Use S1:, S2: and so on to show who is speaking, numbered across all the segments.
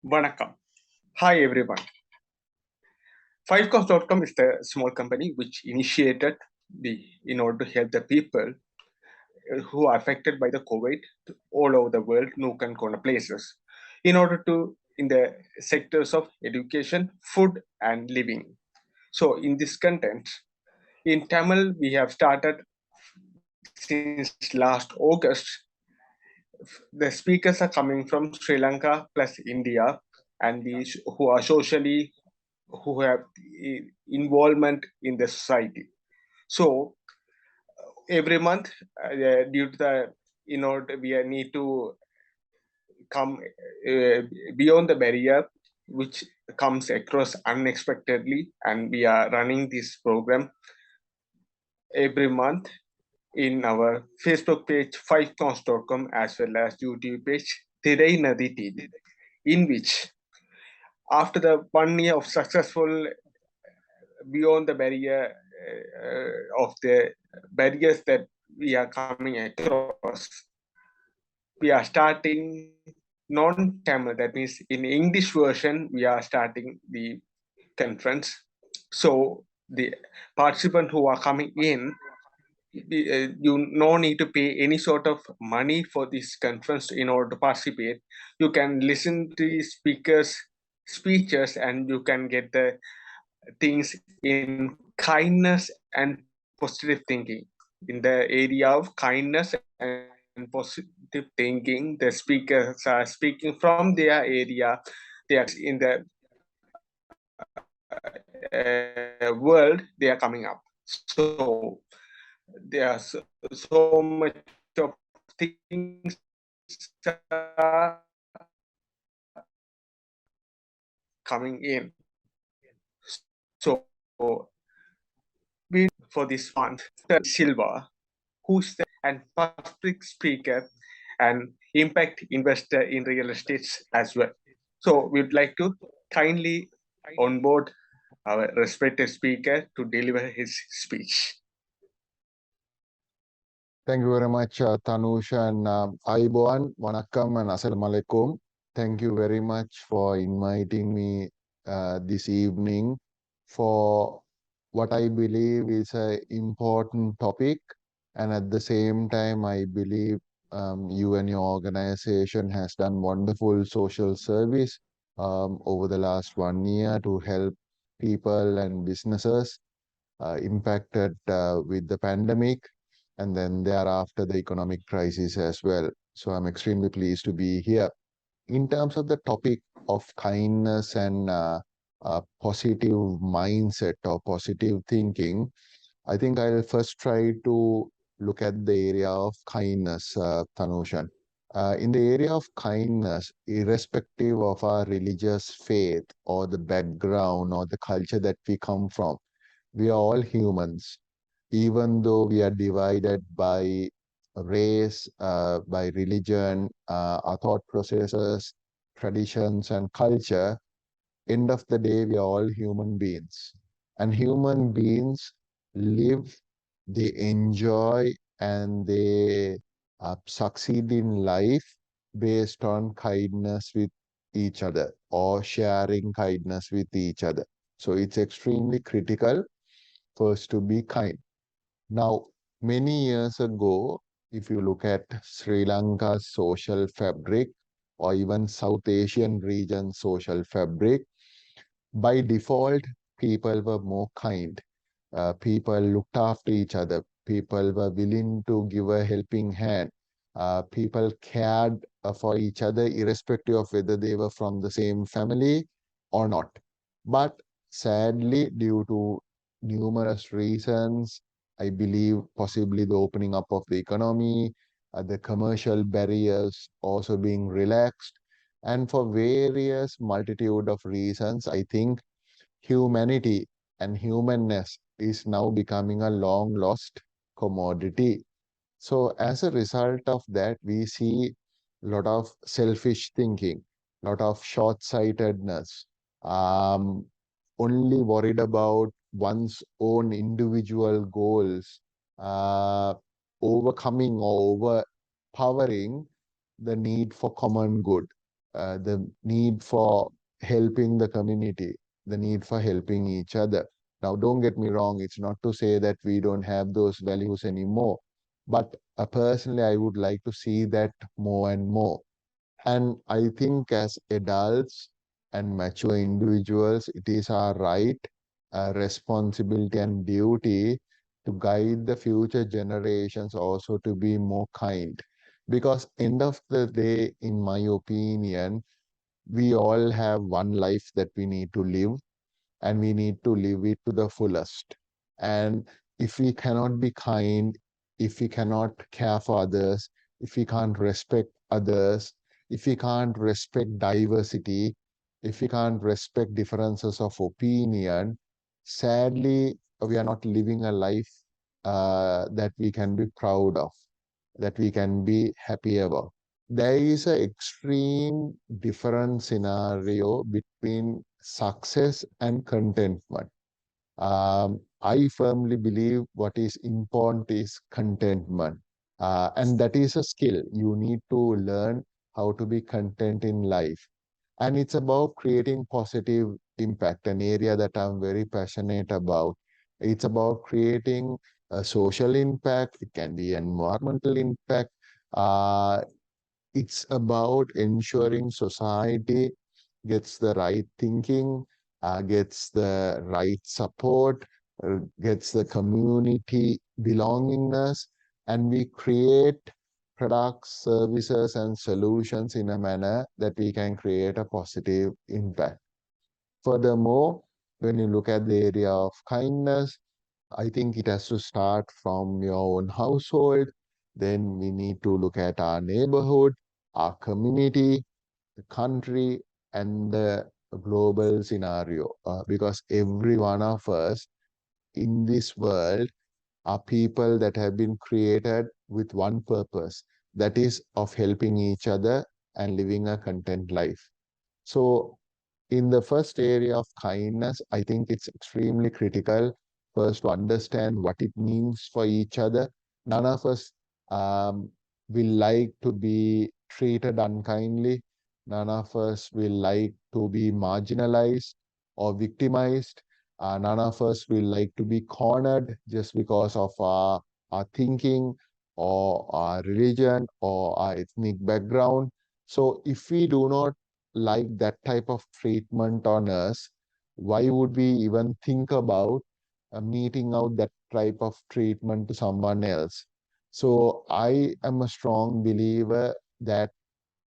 S1: Vanakkam. Hi everyone. Fivecos.com is the small company which initiated in order to help the people who are affected by the COVID all over the world, nook and corner places, in order to in the sectors of education, food, and living. So in this content, in Tamil, we have started since last August. The speakers are coming from Sri Lanka plus India, and these who are socially who have involvement in the society. So every month, due to the we need to come beyond the barrier which comes across unexpectedly, and we are running this program every month in our Facebook page 5cons.com as well as YouTube page Thirai Nadi TV, in which after the 1 year of successful beyond the barrier of the barriers that we are coming across, we are starting non-Tamil. That means in English version, we are starting the conference. So the participants who are coming in, you no need to pay any sort of money for this conference in order to participate. You can listen to the speakers' speeches and you can get the things in kindness and positive thinking. In the area of kindness and positive thinking, the speakers are speaking from their area. They are in the world, they are coming up. So there are so much of things coming in. So we for this month, Silva, who's the and public speaker and impact investor in real estate as well. So we'd like to kindly onboard our respected speaker to deliver his speech.
S2: Thank you very much, Tanush and Aiboan, Vanakkam and Assalamualaikum. Thank you very much for inviting me this evening for what I believe is an important topic. And at the same time, I believe you and your organization has done wonderful social service over the last 1 year to help people and businesses impacted with the pandemic and then thereafter the economic crisis as well. So I'm extremely pleased to be here. In terms of the topic of kindness and positive mindset or positive thinking, I think I'll first try to look at the area of kindness, Tanushan. In the area of kindness, irrespective of our religious faith or the background or the culture that we come from, we are all humans, even though we are divided by race, by religion, our thought processes, traditions, and culture. End of the day, we are all human beings. And human beings live, they enjoy, and they succeed in life based on kindness with each other or sharing kindness with each other. So it's extremely critical for us to be kind. Now, many years ago, if you look at Sri Lanka's social fabric or even South Asian region social fabric, by default, people were more kind. People looked after each other. People were willing to give a helping hand. People cared for each other, irrespective of whether they were from the same family or not. But sadly, due to numerous reasons, I believe possibly the opening up of the economy, the commercial barriers also being relaxed, and for various multitude of reasons, I think humanity and humanness is now becoming a long lost commodity. So as a result of that, we see a lot of selfish thinking, a lot of short-sightedness, um, only worried about one's own individual goals, uh, overcoming or overpowering the need for common good. the need for helping the community, the need for helping each other. Now, don't get me wrong, it's not to say that we don't have those values anymore, but personally, I would like to see that more and more. And I think as adults and mature individuals, it is our right, responsibility, and duty to guide the future generations also to be more kind. Because end of the day, in my opinion, we all have one life that we need to live, and we need to live it to the fullest. And if we cannot be kind, if we cannot care for others, if we can't respect others, if we can't respect diversity, if we can't respect differences of opinion, sadly, we are not living a life that we can be proud of, that we can be happy about. There is an extreme different scenario between success and contentment. I firmly believe what is important is contentment. And that is a skill. You need to learn how to be content in life. And it's about creating positive impact, an area that I'm very passionate about. It's about creating a social impact. It can be environmental impact. Uh, it's about ensuring society gets the right thinking, gets the right support, gets the community belongingness, and we create products, services, and solutions in a manner that we can create a positive impact. Furthermore, when you look at the area of kindness, I think it has to start from your own household. Then we need to look at our neighborhood, our community, the country, and the global scenario. Because every one of us in this world are people that have been created with one purpose, that is of helping each other and living a content life. So in the first area of kindness, I think it's extremely critical first to understand what it means for each other. None of us um, will like to be treated unkindly. None of us will like to be marginalized or victimized. None of us will like to be cornered just because of our thinking or our religion or our ethnic background. So if we do not like that type of treatment on us, why would we even think about meeting out that type of treatment to someone else? So I am a strong believer that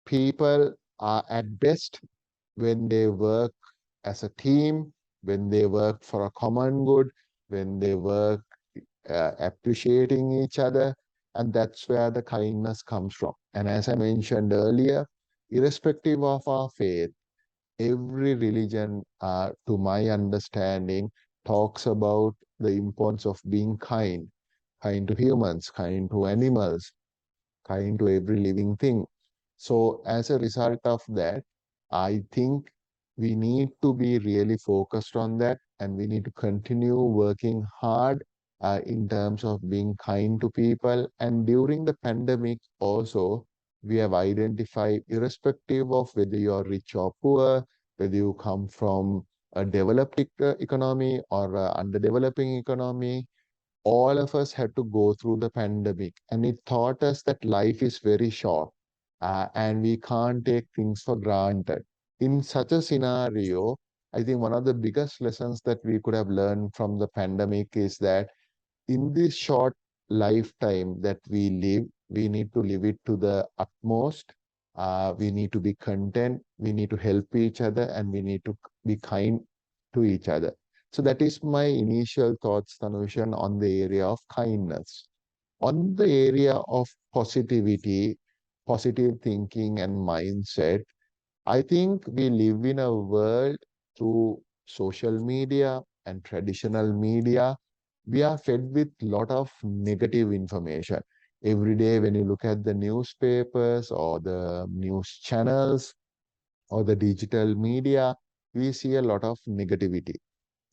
S2: people are at best when they work as a team, when they work for a common good, when they work appreciating each other, and that's where the kindness comes from. And as I mentioned earlier, irrespective of our faith, every religion, to my understanding, talks about the importance of being kind to humans, kind to animals, kind to every living thing. So, as a result of that, I think we need to be really focused on that, and we need to continue working hard in terms of being kind to people. And during the pandemic, also, we have identified, irrespective of whether you're rich or poor, whether you come from a developed economy or a underdeveloping economy, all of us had to go through the pandemic, and it taught us that life is very short, and we can't take things for granted. In such a scenario, I think one of the biggest lessons that we could have learned from the pandemic is that in this short lifetime that we live, we need to live it to the utmost. We need to be content, we need to help each other, and we need to be kind to each other. So that is my initial thoughts, Tanushan, on the area of kindness. On the area of positivity, positive thinking, and mindset, I think we live in a world through social media and traditional media. We are fed with a lot of negative information. Every day, when you look at the newspapers or the news channels or the digital media, we see a lot of negativity.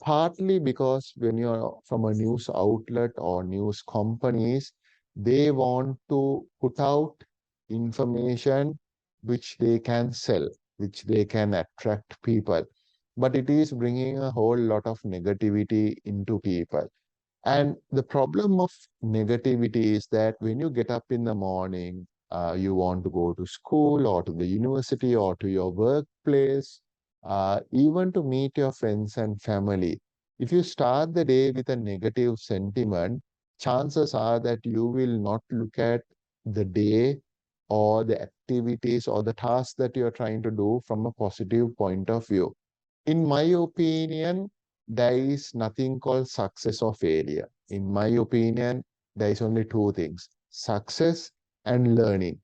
S2: Partly because when you're from a news outlet or news companies, they want to put out information which they can sell. which they can attract people, but it is bringing a whole lot of negativity into people. And the problem of negativity is that when you get up in the morning, you want to go to school or to the university or to your workplace, even to meet your friends and family. If you start the day with a negative sentiment, chances are that you will not look at the day or the activities or the tasks that you're trying to do from a positive point of view. In my opinion, there is nothing called success or failure. In my opinion, there is only two things, success and learning.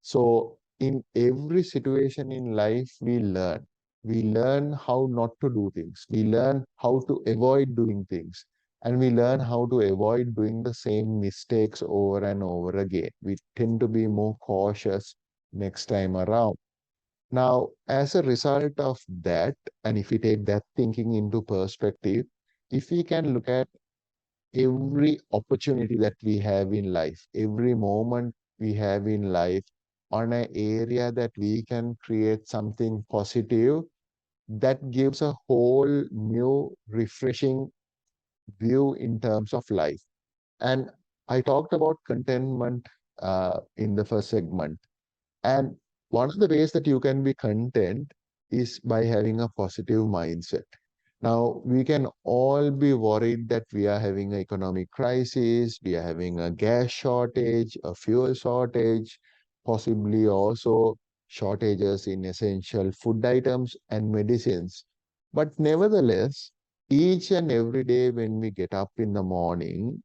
S2: So, in every situation in life, we learn. We learn how not to do things. We learn how to avoid doing things. And we learn how to avoid doing the same mistakes over and over again. We tend to be more cautious next time around. Now, as a result of that, and if we take that thinking into perspective, if we can look at every opportunity that we have in life, every moment we have in life on an area that we can create something positive, that gives a whole new, refreshing view in terms of life. And I talked about contentment in the first segment. And one of the ways that you can be content is by having a positive mindset. Now, we can all be worried that we are having an economic crisis, we are having a gas shortage, a fuel shortage, possibly also shortages in essential food items and medicines. But nevertheless, each and every day when we get up in the morning,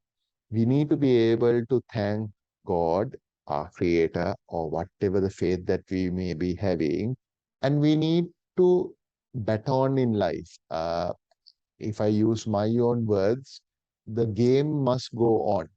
S2: we need to be able to thank God, our creator, or whatever the faith that we may be having. And we need to bet on in life. If I use my own words, the game must go on.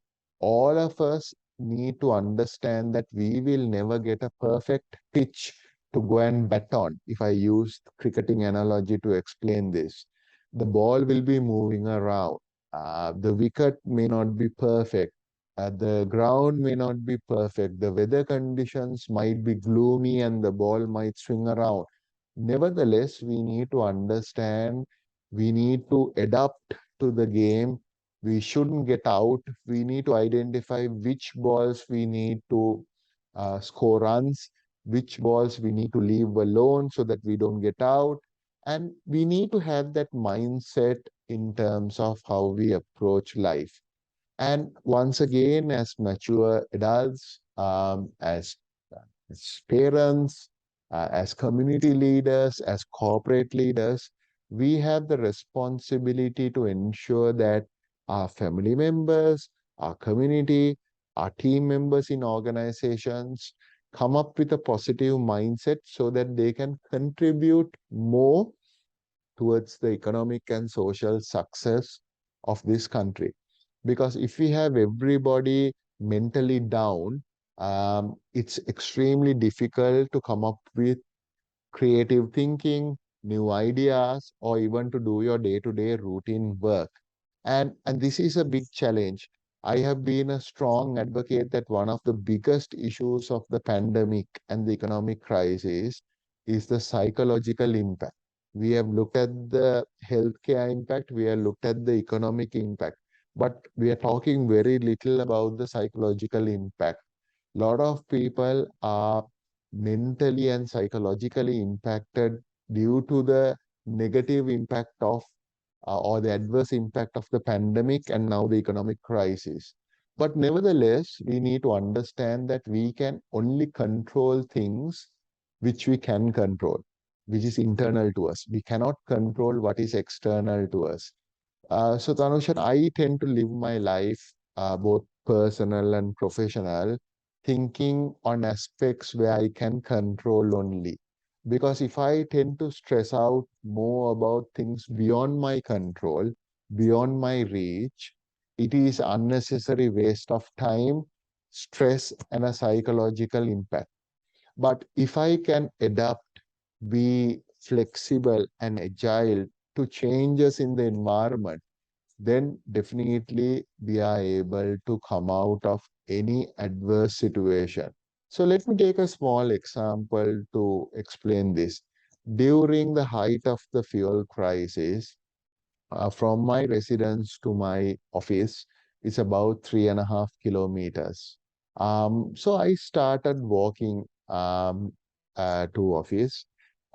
S2: All of us need to understand that we will never get a perfect pitch to go and bet on. If I use cricketing analogy to explain this, the ball will be moving around. The wicket may not be perfect. The ground may not be perfect. The weather conditions might be gloomy and the ball might swing around. Nevertheless, we need to understand, we need to adapt to the game. We shouldn't get out. We need to identify which balls we need to score runs, which balls we need to leave alone so that we don't get out. And we need to have that mindset in terms of how we approach life. And once again, as mature adults, as parents, as community leaders, as corporate leaders, we have the responsibility to ensure that our family members, our community, our team members in organizations come up with a positive mindset so that they can contribute more towards the economic and social success of this country. Because if we have everybody mentally down, it's extremely difficult to come up with creative thinking, new ideas, or even to do your day-to-day routine work. And this is a big challenge. I have been a strong advocate that one of the biggest issues of the pandemic and the economic crisis is the psychological impact. We have looked at the healthcare impact, we have looked at the economic impact, but we are talking very little about the psychological impact. A lot of people are mentally and psychologically impacted due to the negative impact of or the adverse impact of the pandemic and now the economic crisis. But nevertheless, we need to understand that we can only control things which we can control, which is internal to us. We cannot control what is external to us. So Tanushan, I tend to live my life, both personal and professional, thinking on aspects where I can control only. Because if I tend to stress out more about things beyond my control, beyond my reach, it is unnecessary waste of time, stress, and a psychological impact. But if I can adapt, be flexible and agile to changes in the environment, then definitely we are able to come out of any adverse situation. So let me take a small example to explain this. during the height of the fuel crisis, from my residence to my office is about 3.5 kilometers. So I started walking to office.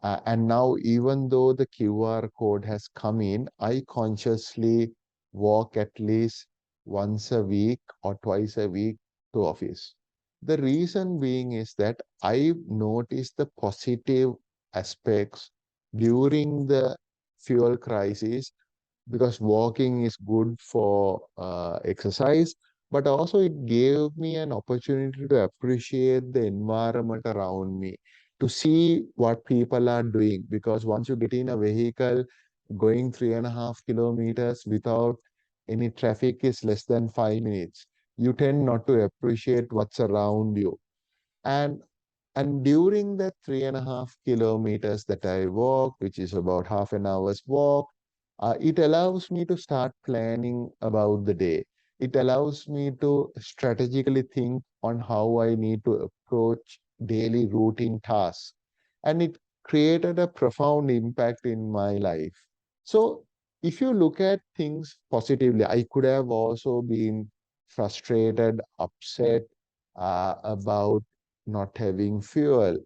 S2: And now, even though the QR code has come in, I consciously walk at least once a week or twice a week to office. The reason being is that I noticed the positive aspects during the fuel crisis, because walking is good for exercise, but also it gave me an opportunity to appreciate the environment around me, to see what people are doing. Because once you get in a vehicle going 3.5 kilometers without any traffic is less than 5 minutes, you tend not to appreciate what's around you. And and during that 3.5 kilometers that I walk, which is about half an hour's walk, it allows me to start planning about the day. It allows me to strategically think on how I need to approach daily routine tasks. And it created a profound impact in my life. So, if you look at things positively, I could have also been frustrated, upset about not having fuel.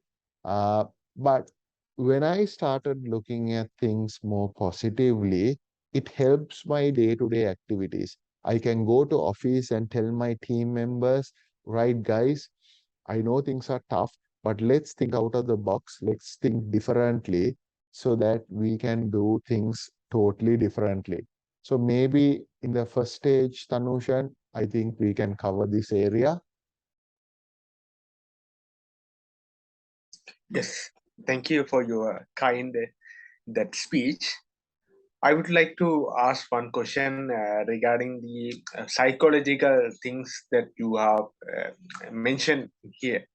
S2: Uh, but when I started looking at things more positively, it helps my day-to-day activities. I can go to office and tell my team members, right, guys, I know things are tough, but let's think out of the box. Let's think differently so that we can do things totally differently. So maybe in the first stage, Tanushan, I think we can cover this area.
S1: Yes, thank you for your kind that speech. I would like to ask one question regarding the psychological things that you have mentioned here.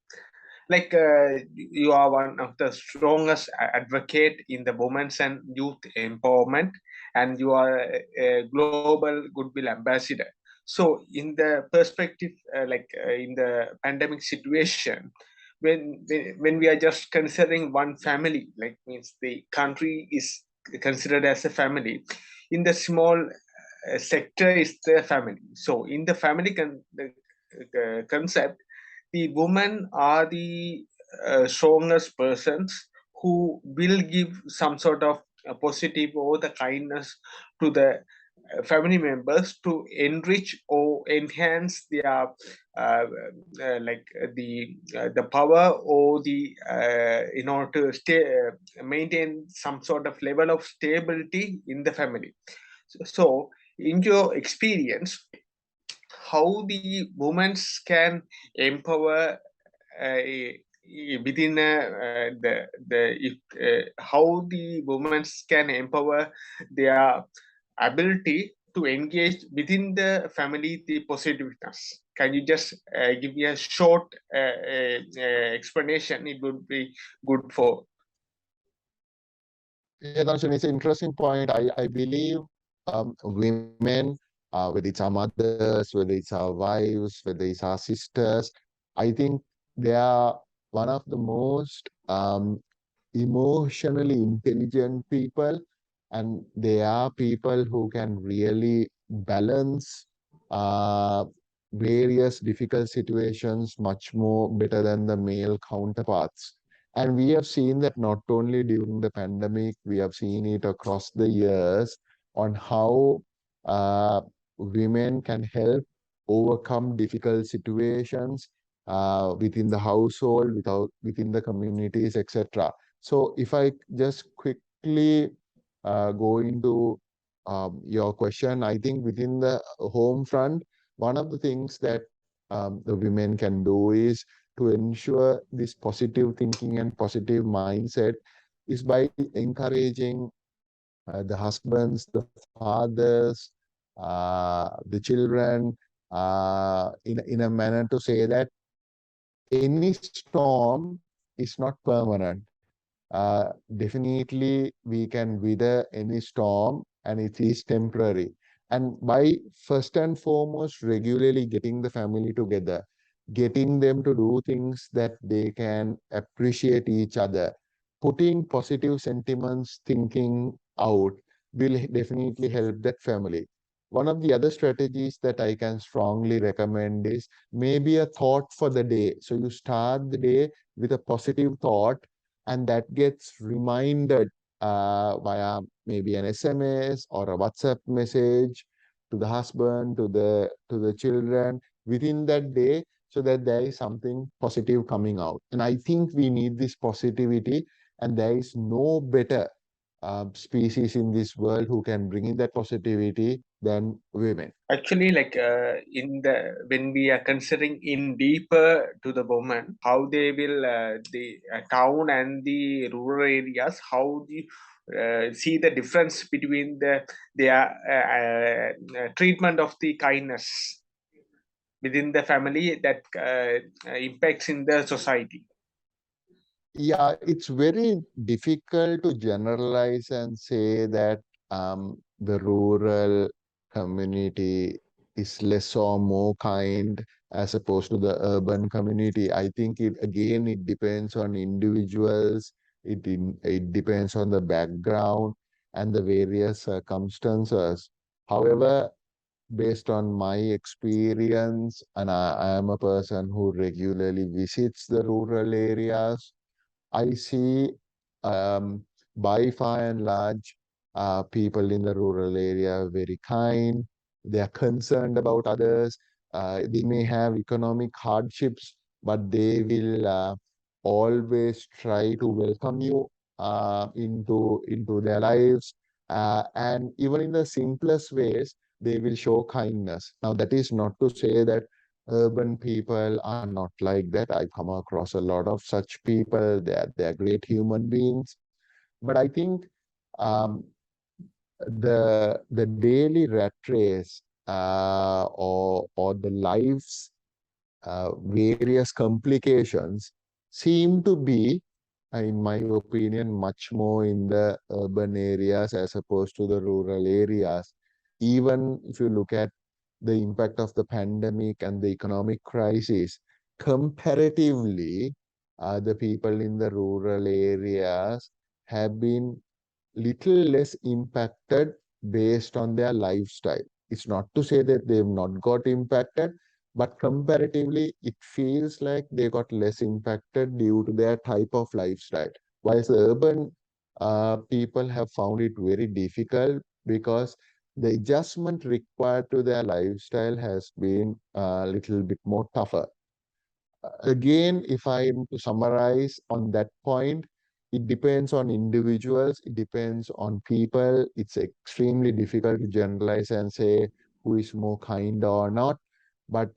S1: Like you are one of the strongest advocate in the women's and youth empowerment, and you are a global goodwill ambassador. So in the perspective, in the pandemic situation, when we are just considering one family, like means the country is considered as a family, in the small sector is the family. So in the family the concept, the women are the strongest persons who will give some sort of positive or the kindness to the family members to enrich or enhance their the power or the in order to maintain some sort of level of stability in the family. So in your experience, how the women can empower within the if how the women can empower their ability to engage within the family the positiveness. Can you just give me a short explanation? It would be good for.
S2: Yeah, Darshan, it's an interesting point. I believe women, whether it's our mothers, whether it's our wives, whether it's our sisters, I think they are one of the most emotionally intelligent people, and they are people who can really balance uh, various difficult situations much more better than the male counterparts. And we have seen that not only during the pandemic, we have seen it across the years on how uh, women can help overcome difficult situations within the household, within the communities, etc. So if I just quickly go into your question, I think within the home front, one of the things that the women can do is to ensure this positive thinking and positive mindset is by encouraging the husbands, the fathers, the children, in a manner to say that any storm is not permanent. Definitely, we can weather any storm and it is temporary. And by first and foremost, regularly getting the family together, getting them to do things that they can appreciate each other. putting positive sentiments, thinking out will definitely help that family. One of the other strategies that I can strongly recommend is maybe a thought for the day. So you start the day with a positive thought, and that gets reminded via maybe an SMS or a WhatsApp message to the husband, to the children within that day, so that there is something positive coming out. And I think we need this positivity, and there is no better species in this world who can bring in that positivity than women.
S1: Actually, like in the when we are considering in deeper to the woman, how they will the town and the rural areas, how do you see the difference between their treatment of the kindness within the family that impacts in the society.
S2: Yeah, it's very difficult to generalize and say that the rural community is less or more kind as opposed to the urban community. I think it again it depends on individuals. It depends on the background and the various circumstances. However, based on my experience, and I am a person who regularly visits the rural areas, I see um, by far and large people in the rural area are very kind. They are concerned about others. They may have economic hardships, but they will always try to welcome you into their lives. And even in the simplest ways, they will show kindness. Now, that is not to say that urban people are not like that. I come across a lot of such people. They're great human beings. But I think um, the daily rat race or the life's various complications seem to be, in my opinion, much more in the urban areas as opposed to the rural areas. Even if you look at the impact of the pandemic and the economic crisis, comparatively, the people in the rural areas have been little less impacted based on their lifestyle. It's not to say that they've not got impacted, but comparatively, it feels like they got less impacted due to their type of lifestyle. Whilst the urban people have found it very difficult because the adjustment required to their lifestyle has been a little bit more tougher. Again, if I am to summarize on that point, it depends on individuals, it depends on people. It's extremely difficult to generalize and say who is more kind or not. But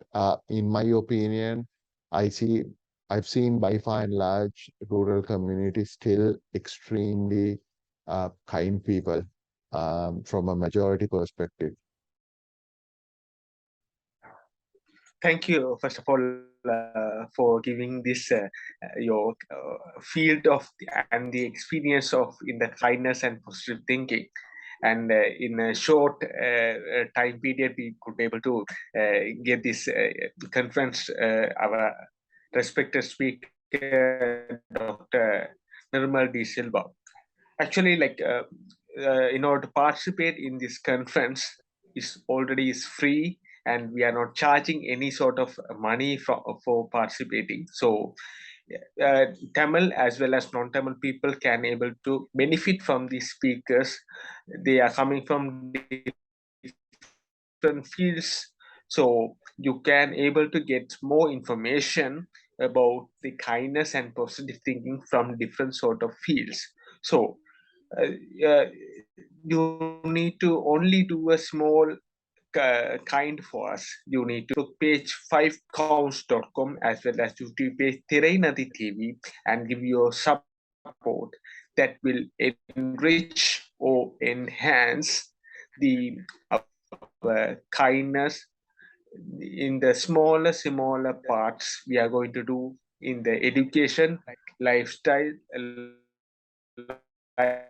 S2: in my opinion, I see, I've seen by far and large rural communities still extremely kind people from a majority perspective.
S1: Thank you, first of all, for giving this your field of and the experience of in the kindness and positive thinking. And in a short time period, we could be able to get this conference. Our respected speaker, Dr. Nirmal D. Silva. Actually, like in order to participate in this conference, is already is free, and we are not charging any sort of money for participating. So Tamil as well as non-Tamil people can able to benefit from these speakers. They are coming from different fields, so you can able to get more information about the kindness and positive thinking from different sort of fields. So uh, you need to only do a small kind for us. You need to page 5counts.com as well as YouTube page Tirainadi TV and give your support that will enrich or enhance the kindness in the smaller parts we are going to do in the education, lifestyle, life,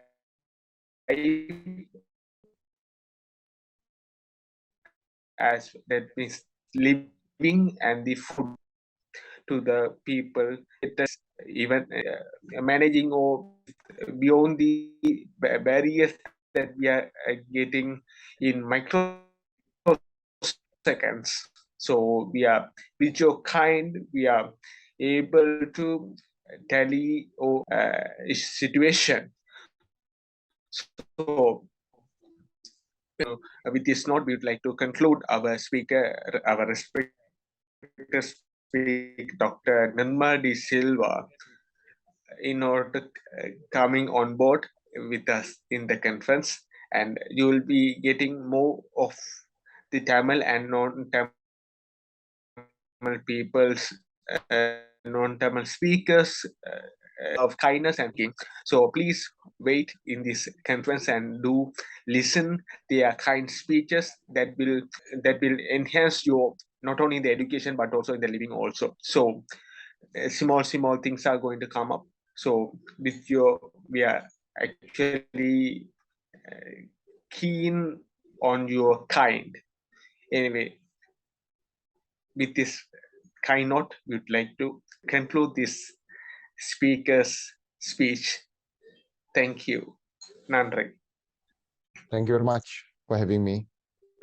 S1: as that means living and the food to make our life to the people, even managing or beyond the barriers that we are getting in microseconds. So we are, with your kind, we are able to tally or situation. So with this note, we would like to conclude our speaker, our respected speaker, Dr. Nirmald Silva, in order coming on board with us in the conference, and you will be getting more of the Tamil and non-Tamil people's, non-Tamil speakers of kindness and king. So please wait in this conference and do listen their kind speeches that will enhance your, not only in the education but also in the living also. So small things are going to come up. So with your, we are actually keen on your kind. Anyway, with this kind note, we would like to conclude this speaker's speech. Thank you. Nandri.
S2: Thank you very much for having me.